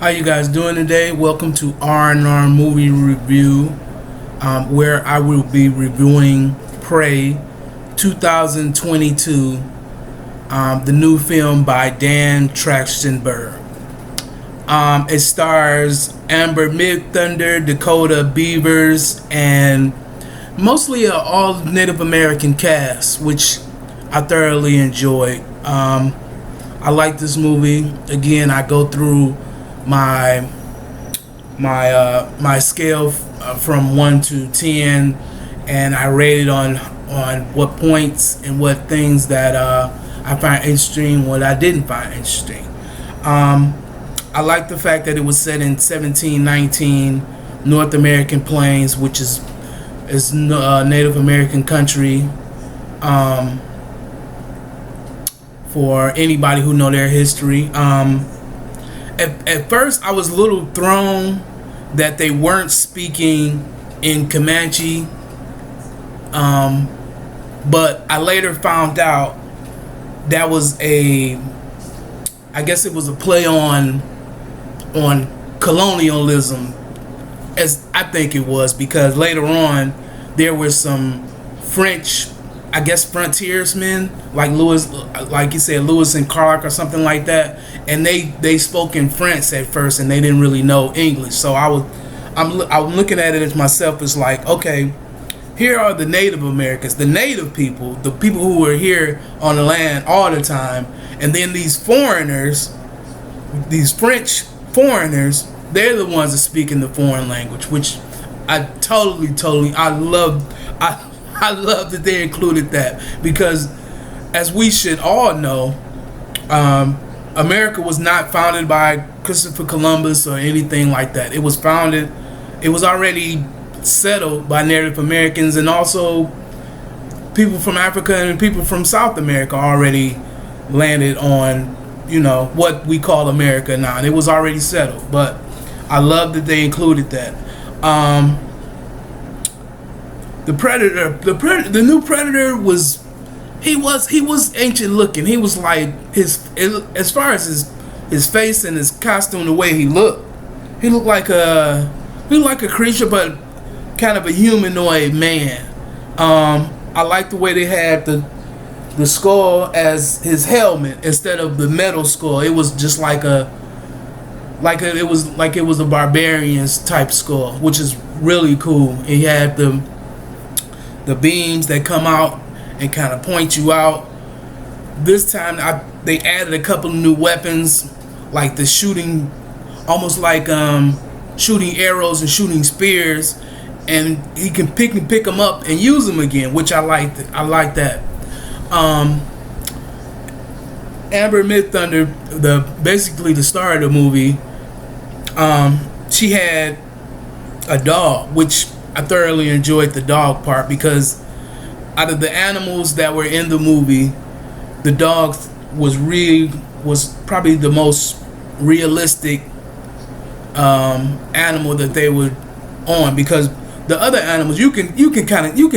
How you guys doing today? Welcome to R&R Movie Review, where I will be reviewing Prey 2022, the new film by Dan Trachtenberg. It stars Amber Mid-Thunder, Dakota Beavers, and mostly an all Native American cast, which I thoroughly enjoyed. I like this movie. Again, I go through my scale from 1 to 10, and I rate it on what points and what things that I find interesting, what I didn't find interesting. I like the fact that it was set in 1719 North American Plains, which is Native American country. For anybody who know their history. At first, I was a little thrown that they weren't speaking in Comanche, but I later found out that was I guess it was a play on colonialism, as I think it was, because later on there were some French, I guess, frontiersmen, like you said, Lewis and Clark or something like that, and they spoke in French at first, and they didn't really know English. So I'm looking at it as myself as like, okay, here are the Native Americans, the native people, the people who were here on the land all the time, and then these foreigners, these French foreigners, they're the ones that speak in the foreign language, which I totally I love that they included that, because as we should all know, America was not founded by Christopher Columbus or anything like that. It was already settled by Native Americans, and also people from Africa and people from South America already landed on, what we call America now. And it was already settled, but I love that they included that. The new Predator was ancient looking. He was like as far as his face and his costume, the way he looked like a creature, but kind of a humanoid man. I like the way they had the skull as his helmet instead of the metal skull. It was just it was a barbarian's type skull, which is really cool. He had the beams that come out and kind of point you out. This time they added a couple of new weapons, like the shooting, almost like shooting arrows and shooting spears, and he can pick them up and use them again, which I like that. Amber Mid-Thunder, basically the star of the movie, she had a dog, which I thoroughly enjoyed the dog part, because out of the animals that were in the movie, the dog was probably the most realistic animal that they were on, because the other animals you can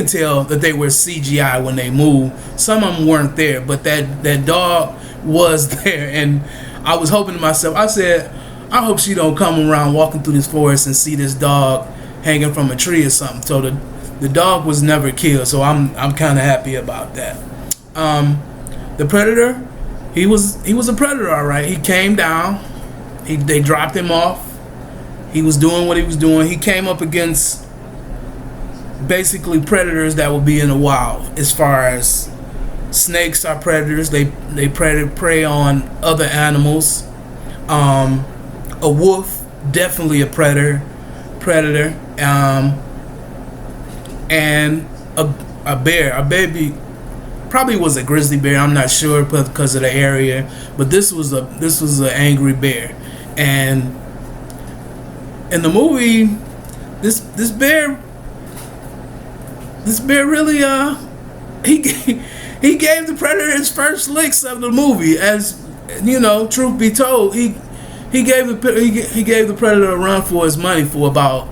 tell that they were CGI when they moved. Some of them weren't there, but that dog was there, and I was hoping to myself, I said, I hope she don't come around walking through this forest and see this dog hanging from a tree or something. So the dog was never killed, so I'm kind of happy about that. The Predator, he was a predator, all right. He came down, they dropped him off. He was doing what he was doing. He came up against basically predators that would be in the wild. As far as snakes are predators, they prey on other animals. A wolf, definitely a predator. And a bear, a baby, probably was a grizzly bear. I'm not sure because of the area, but this was an angry bear. And in the movie, this bear really he gave the predator his first licks of the movie. As truth be told, he gave the predator a run for his money for about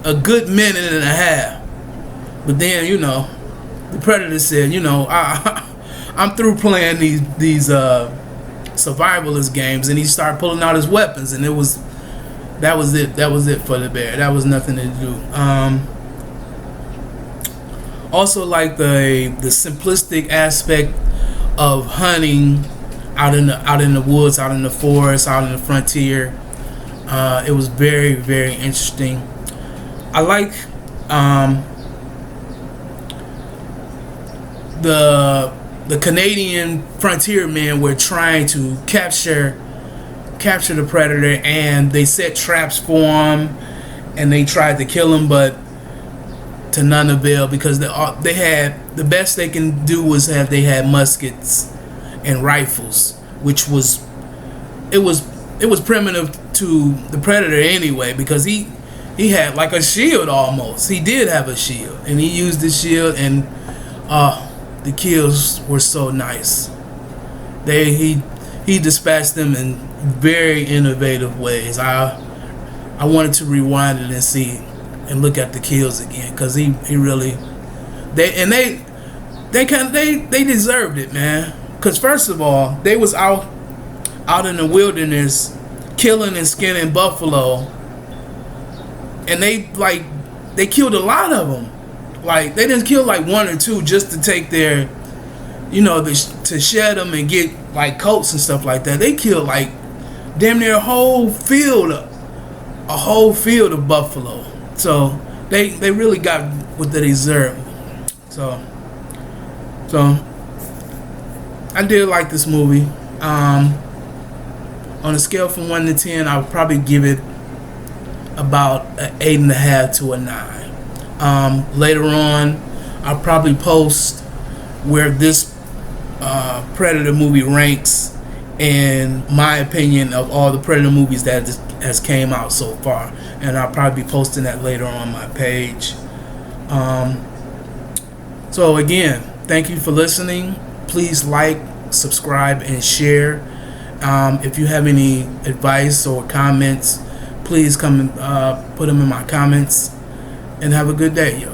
a good minute and a half. But then the predator said, I'm through playing these survivalist games, and he started pulling out his weapons, and that was it for the bear. That was nothing to do. Also, like the simplistic aspect of hunting out in the woods, out in the forest, out in the frontier. It was very, very interesting. I like the Canadian frontier men were trying to capture the predator, and they set traps for him, and they tried to kill him, but to none avail, because they had the best they can do was they had muskets and rifles, which was primitive to the predator anyway, because he had like a shield almost. He did have a shield, and he used the shield, and the kills were so nice. He dispatched them in very innovative ways. I wanted to rewind it and see and look at the kills again, because he really they deserved it, man. Because first of all, they was out in the wilderness killing and skinning buffalo, and they killed a lot of them. Like, they didn't kill like one or two just to take their, to shed them and get like coats and stuff like that. They killed like damn near a whole field of buffalo. So they really got what they deserved. So I did like this movie. On a scale from 1 to 10, I would probably give it about an 8.5 to a 9. Later on, I'll probably post where this Predator movie ranks in my opinion of all the Predator movies that has came out so far, and I'll probably be posting that later on my page. So again, thank you for listening. Please like, subscribe, and share. If you have any advice or comments, please come and put them in my comments. And have a good day, yo.